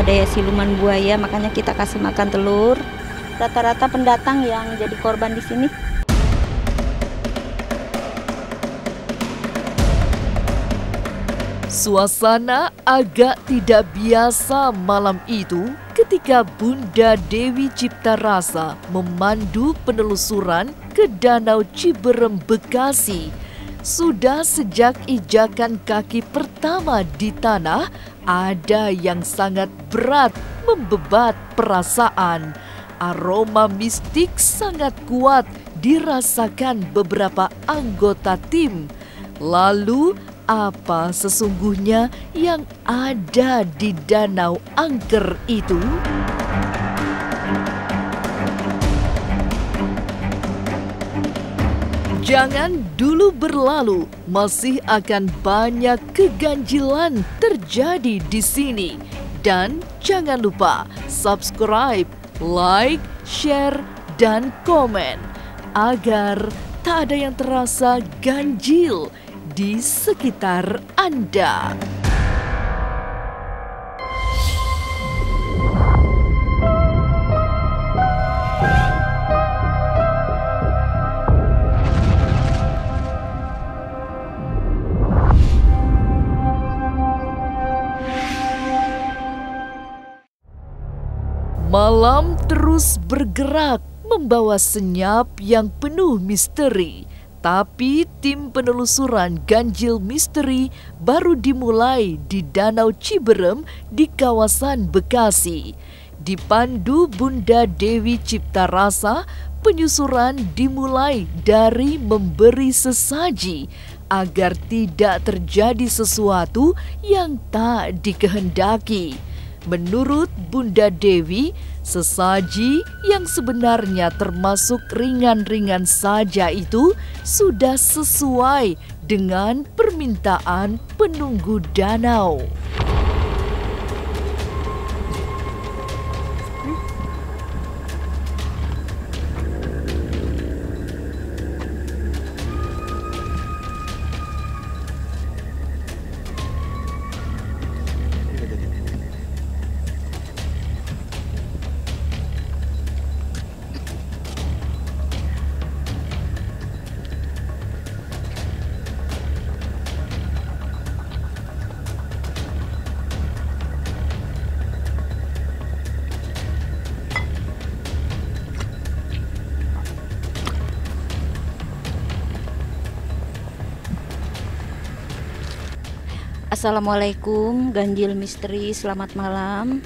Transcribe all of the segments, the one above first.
ada ya siluman buaya, makanya kita kasih makan telur. Rata-rata pendatang yang jadi korban di sini. Suasana agak tidak biasa malam itu ketika Bunda Dewi Ciptarasa memandu penelusuran ke Danau Ciberem, Bekasi. Sudah sejak injakan kaki pertama di tanah, ada yang sangat berat membebat perasaan. Aroma mistik sangat kuat dirasakan beberapa anggota tim. Lalu, apa sesungguhnya yang ada di Danau Angker itu? Jangan dulu berlalu, masih akan banyak keganjilan terjadi di sini. Dan jangan lupa subscribe, like, share, dan komen agar tak ada yang terasa ganjil di sekitar Anda. Malam terus bergerak membawa senyap yang penuh misteri. Tapi tim penelusuran ganjil misteri baru dimulai di Danau Ciberem di kawasan Bekasi. Dipandu Bunda Dewi Ciptarasa, penyusuran dimulai dari memberi sesaji agar tidak terjadi sesuatu yang tak dikehendaki. Menurut Bunda Dewi, sesaji yang sebenarnya termasuk ringan-ringan saja itu sudah sesuai dengan permintaan penunggu danau. Assalamualaikum ganjil misteri, selamat malam.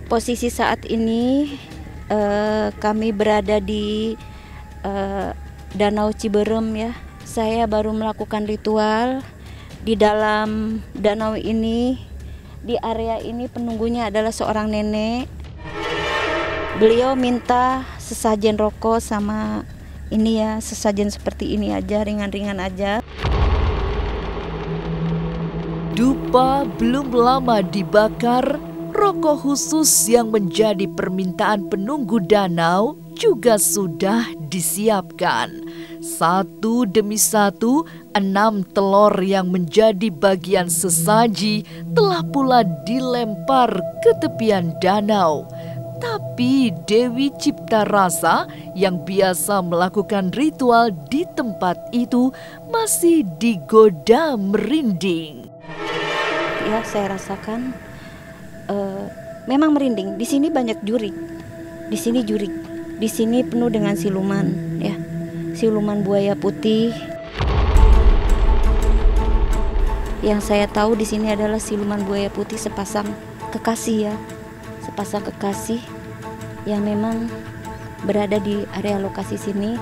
Posisi saat ini kami berada di Danau Ciberem ya. Saya baru melakukan ritual di dalam danau ini. Di area ini penunggunya adalah seorang nenek. Beliau minta sesajen rokok sama ini ya, sesajen seperti ini aja, ringan-ringan aja. Dupa belum lama dibakar, rokok khusus yang menjadi permintaan penunggu danau juga sudah disiapkan. Satu demi satu, 6 telur yang menjadi bagian sesaji telah pula dilempar ke tepian danau. Tapi Dewi Ciptarasa yang biasa melakukan ritual di tempat itu masih digoda merinding. Ya, saya rasakan memang merinding. Di sini banyak jurik. Di sini jurik. Di sini penuh dengan siluman, ya. Siluman buaya putih. Yang saya tahu di sini adalah siluman buaya putih sepasang kekasih ya. Sepasang kekasih yang memang berada di area lokasi sini.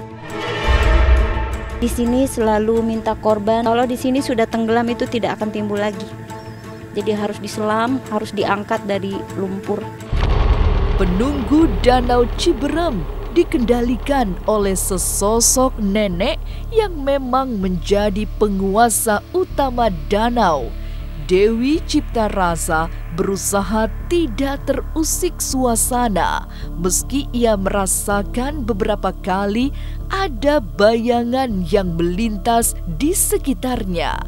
Di sini selalu minta korban. Kalau di sini sudah tenggelam itu tidak akan timbul lagi. Jadi harus diselam, harus diangkat dari lumpur. Penunggu Danau Ciberem dikendalikan oleh sesosok nenek yang memang menjadi penguasa utama danau. Dewi Ciptarasa berusaha tidak terusik suasana meski ia merasakan beberapa kali ada bayangan yang melintas di sekitarnya.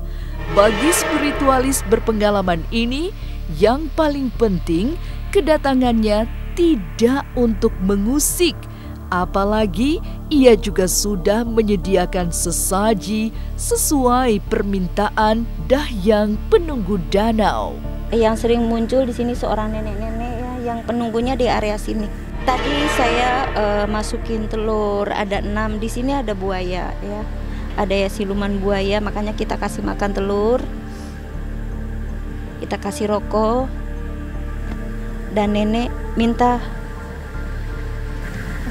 Bagi spiritualis berpengalaman ini, yang paling penting kedatangannya tidak untuk mengusik, apalagi ia juga sudah menyediakan sesaji sesuai permintaan Dahyang Penunggu Danau. Yang sering muncul di sini seorang nenek-nenek ya, yang penunggunya di area sini. Tadi saya masukin telur, ada 6, di sini ada buaya ya. Ada ya siluman buaya, makanya kita kasih makan telur. Kita kasih rokok. Dan nenek minta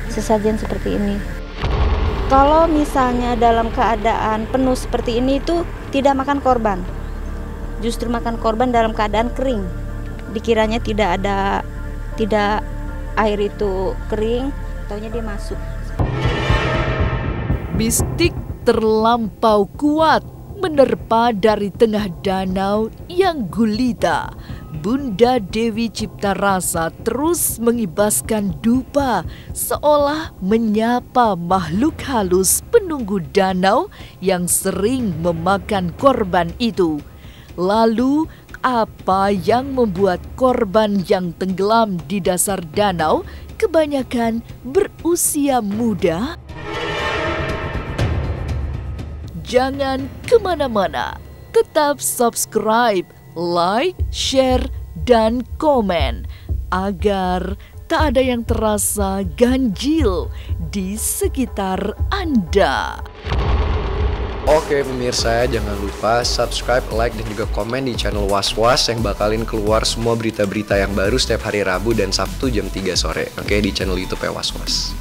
sesajen seperti ini. Kalau misalnya dalam keadaan penuh seperti ini itu tidak makan korban. Justru makan korban dalam keadaan kering. Dikiranya tidak air itu kering, taunya dia masuk. Mistik terlampau kuat menerpa dari tengah danau yang gulita. Bunda Dewi Ciptarasa terus mengibaskan dupa seolah menyapa makhluk halus penunggu danau yang sering memakan korban itu. Lalu, apa yang membuat korban yang tenggelam di dasar danau kebanyakan berusia muda? Jangan kemana-mana, tetap subscribe, like, share, dan komen agar tak ada yang terasa ganjil di sekitar Anda. Oke pemirsa, jangan lupa subscribe, like, dan juga komen di channel Was-Was yang bakalin keluar semua berita-berita yang baru setiap hari Rabu dan Sabtu jam 3 sore. Oke, di channel YouTube Was-Was.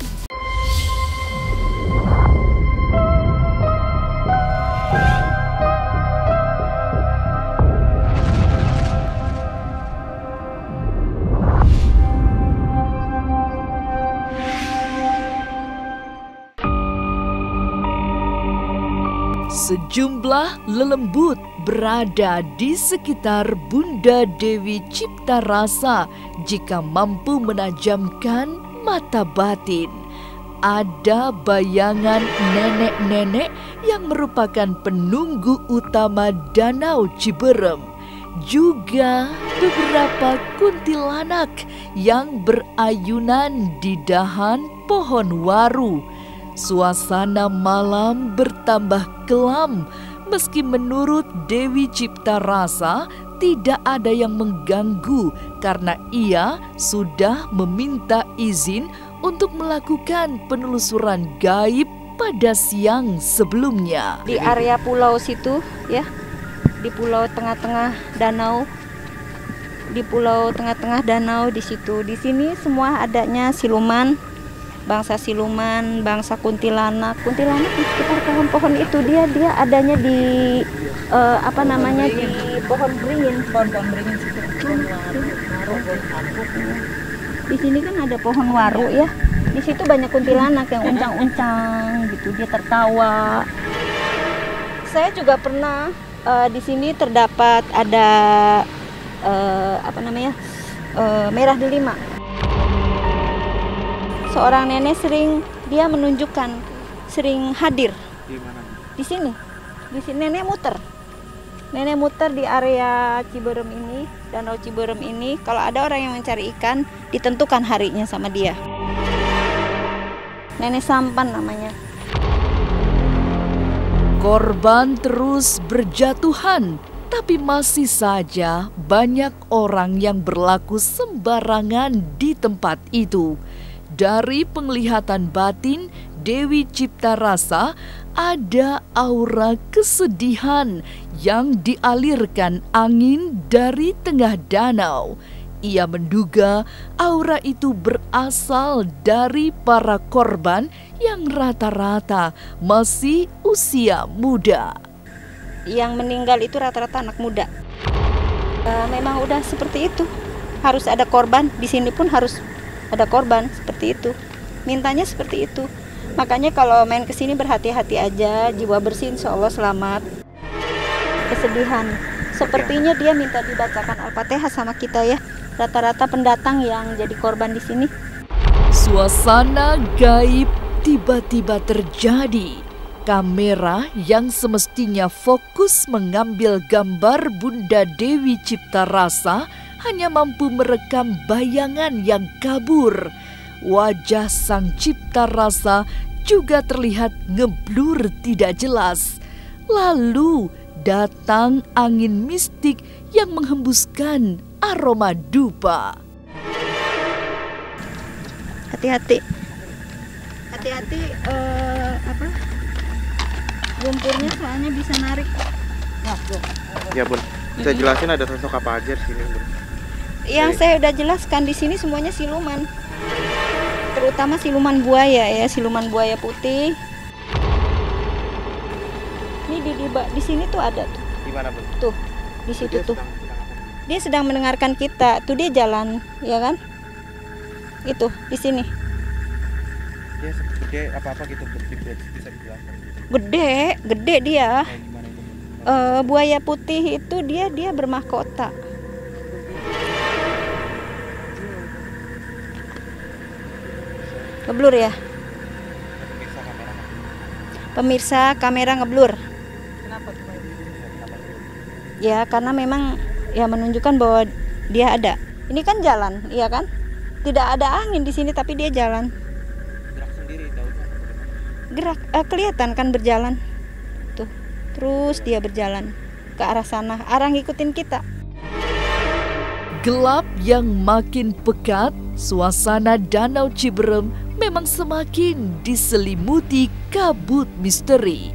Sejumlah lelembut berada di sekitar Bunda Dewi Ciptarasa jika mampu menajamkan mata batin. Ada bayangan nenek-nenek yang merupakan penunggu utama Danau Ciberem. Juga beberapa kuntilanak yang berayunan di dahan pohon waru. Suasana malam bertambah kelam meski menurut Dewi Ciptarasa tidak ada yang mengganggu karena ia sudah meminta izin untuk melakukan penelusuran gaib pada siang sebelumnya. Di area pulau situ ya, di pulau tengah-tengah danau, di pulau tengah-tengah danau di situ. Di sini semua adanya siluman. Bangsa siluman, bangsa kuntilanak di sekitar pohon-pohon itu dia adanya di di pohon beringin di sini kan ada pohon waru ya, di situ banyak kuntilanak yang uncang-uncang gitu, dia tertawa. Saya juga pernah di sini terdapat ada merah delima. Seorang nenek sering hadir di sini. Di sini nenek muter di area Ciberem ini, Danau Ciberem ini. Kalau ada orang yang mencari ikan, ditentukan harinya sama dia. Nenek Sampan namanya. Korban terus berjatuhan, tapi masih saja banyak orang yang berlaku sembarangan di tempat itu. Dari penglihatan batin Dewi Ciptarasa ada aura kesedihan yang dialirkan angin dari tengah danau. Ia menduga aura itu berasal dari para korban yang rata-rata masih usia muda. Yang meninggal itu rata-rata anak muda. Memang udah seperti itu. Harus ada korban, di sini pun harus ada korban seperti itu. Mintanya seperti itu. Makanya kalau main ke sini berhati-hati aja, jiwa bersih insya Allah selamat. Kesedihan. Sepertinya dia minta dibacakan Al-Fatihah sama kita ya. Rata-rata pendatang yang jadi korban di sini. Suasana gaib tiba-tiba terjadi. Kamera yang semestinya fokus mengambil gambar Bunda Dewi Ciptarasa hanya mampu merekam bayangan yang kabur. Wajah sang cipta rasa juga terlihat ngeblur tidak jelas. Lalu datang angin mistik yang menghembuskan aroma dupa. Hati-hati, lumpurnya soalnya bisa narik. Ya Bun, bisa jelasin ada sosok apa aja di sini Bun? Yang saya udah jelaskan di sini semuanya siluman, terutama siluman buaya ya, siluman buaya putih. Ini di sini tuh ada tuh. Di mana Bun? Tuh, di situ tuh. Dia sedang mendengarkan kita. Tuh dia jalan, ya kan? Itu di sini. Dia gede apa gitu bisa dijelaskan? Gede dia. Kayak gimana itu? Buaya putih itu dia bermahkota. Ngeblur ya? Pemirsa kamera ngeblur. Kenapa tuh? Ya karena memang ya menunjukkan bahwa dia ada. Ini kan jalan, iya kan? Tidak ada angin di sini tapi dia jalan. Gerak sendiri daunnya. Gerak, kelihatan kan berjalan. Tuh, terus dia berjalan ke arah sana, arah ngikutin kita. Gelap yang makin pekat, suasana Danau Ciberem memang semakin diselimuti kabut misteri.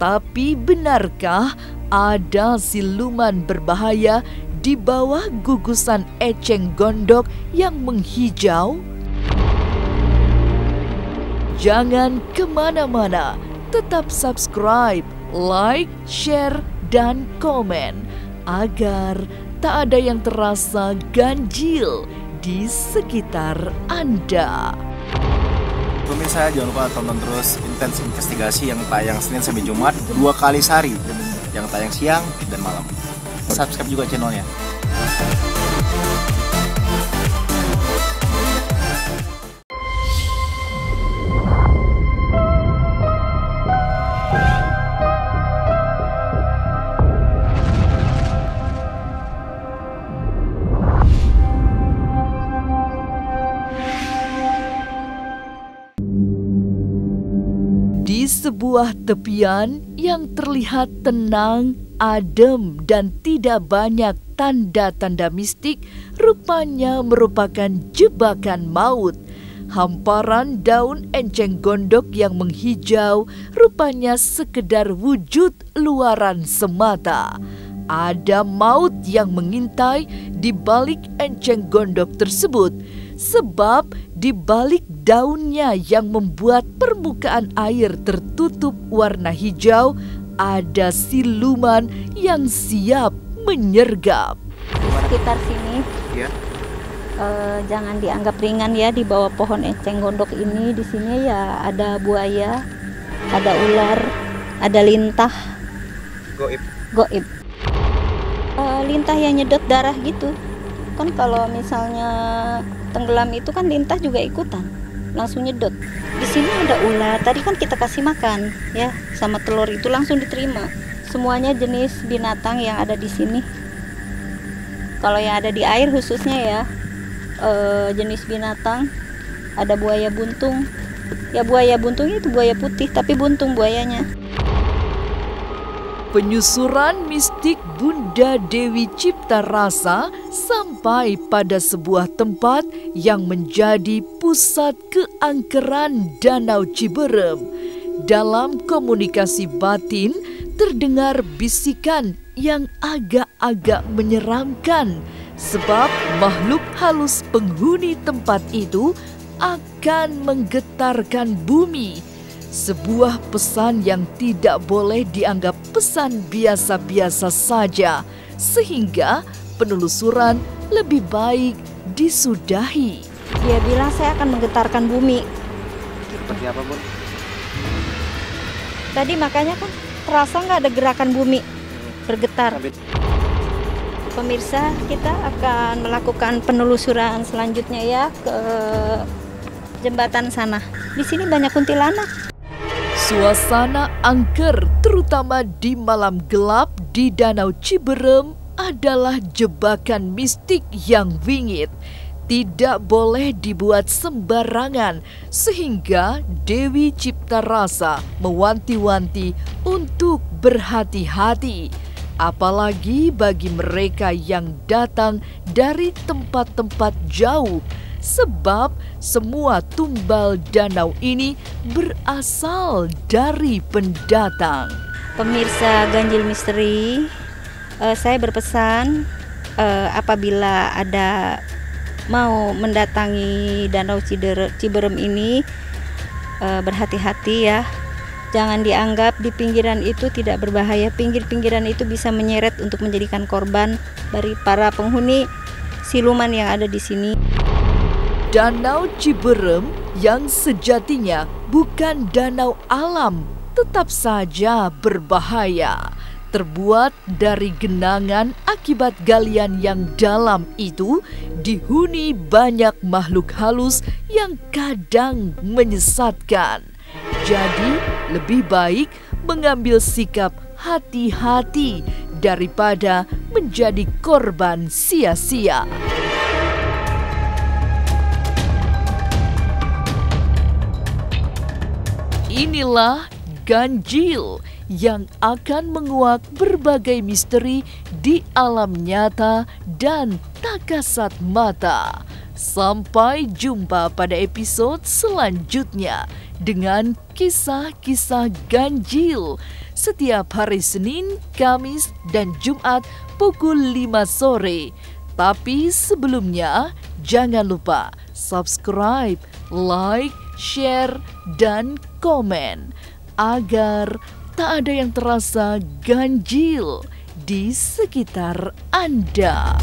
Tapi benarkah ada siluman berbahaya di bawah gugusan eceng gondok yang menghijau? Jangan kemana-mana, tetap subscribe, like, share, dan komen agar tak ada yang terasa ganjil di sekitar Anda. Pemirsa, jangan lupa tonton terus Intens Investigasi yang tayang Senin sampai Jumat 2 kali sehari, yang tayang siang dan malam. Subscribe juga channelnya. Di sebuah tepian yang terlihat tenang, adem, dan tidak banyak tanda-tanda mistik, rupanya merupakan jebakan maut. Hamparan daun enceng gondok yang menghijau rupanya sekedar wujud luaran semata. Ada maut yang mengintai di balik enceng gondok tersebut, sebab di balik daunnya yang membuat permukaan air tertutup warna hijau, ada siluman yang siap menyergap. Sekitar sini, Iya. jangan dianggap ringan ya, di bawah pohon enceng gondok ini. Di sini ya ada buaya, ada ular, ada lintah, goib. Lintah yang nyedot darah gitu. Kan kalau misalnya tenggelam itu kan lintah juga ikutan, langsung nyedot. Di sini ada ular. Tadi kan kita kasih makan ya, sama telur itu langsung diterima. Semuanya jenis binatang yang ada di sini. Kalau yang ada di air khususnya ya, jenis binatang ada buaya buntung. Ya buaya buntungnya itu buaya putih tapi buntung buayanya. Penyusuran mistik Bunda Dewi Cipta Rasa sampai pada sebuah tempat yang menjadi pusat keangkeran Danau Ciberem. Dalam komunikasi batin terdengar bisikan yang agak-agak menyeramkan, sebab makhluk halus penghuni tempat itu akan menggetarkan bumi. Sebuah pesan yang tidak boleh dianggap pesan biasa-biasa saja, sehingga penelusuran lebih baik disudahi. Dia bilang saya akan menggetarkan bumi. Seperti apa Bun? Tadi makanya kan terasa nggak ada gerakan bumi bergetar. Pemirsa, kita akan melakukan penelusuran selanjutnya ya ke jembatan sana. Di sini banyak kuntilanak. Suasana angker terutama di malam gelap di Danau Ciberem adalah jebakan mistik yang wingit. Tidak boleh dibuat sembarangan, sehingga Dewi Ciptarasa mewanti-wanti untuk berhati-hati. Apalagi bagi mereka yang datang dari tempat-tempat jauh, sebab semua tumbal danau ini berasal dari pendatang. Pemirsa Ganjil Misteri, saya berpesan apabila ada mau mendatangi Danau Ciberem ini, berhati-hati ya. Jangan dianggap di pinggiran itu tidak berbahaya. Pinggir-pinggiran itu bisa menyeret untuk menjadikan korban dari para penghuni siluman yang ada di sini. Danau Ciberem yang sejatinya bukan danau alam tetap saja berbahaya. Terbuat dari genangan akibat galian yang dalam itu dihuni banyak makhluk halus yang kadang menyesatkan. Jadi lebih baik mengambil sikap hati-hati daripada menjadi korban sia-sia. Inilah ganjil yang akan menguak berbagai misteri di alam nyata dan tak kasat mata. Sampai jumpa pada episode selanjutnya dengan kisah-kisah ganjil setiap hari Senin, Kamis, dan Jumat pukul 5 sore. Tapi sebelumnya jangan lupa subscribe, like, share, dan komen agar tak ada yang terasa ganjil di sekitar Anda.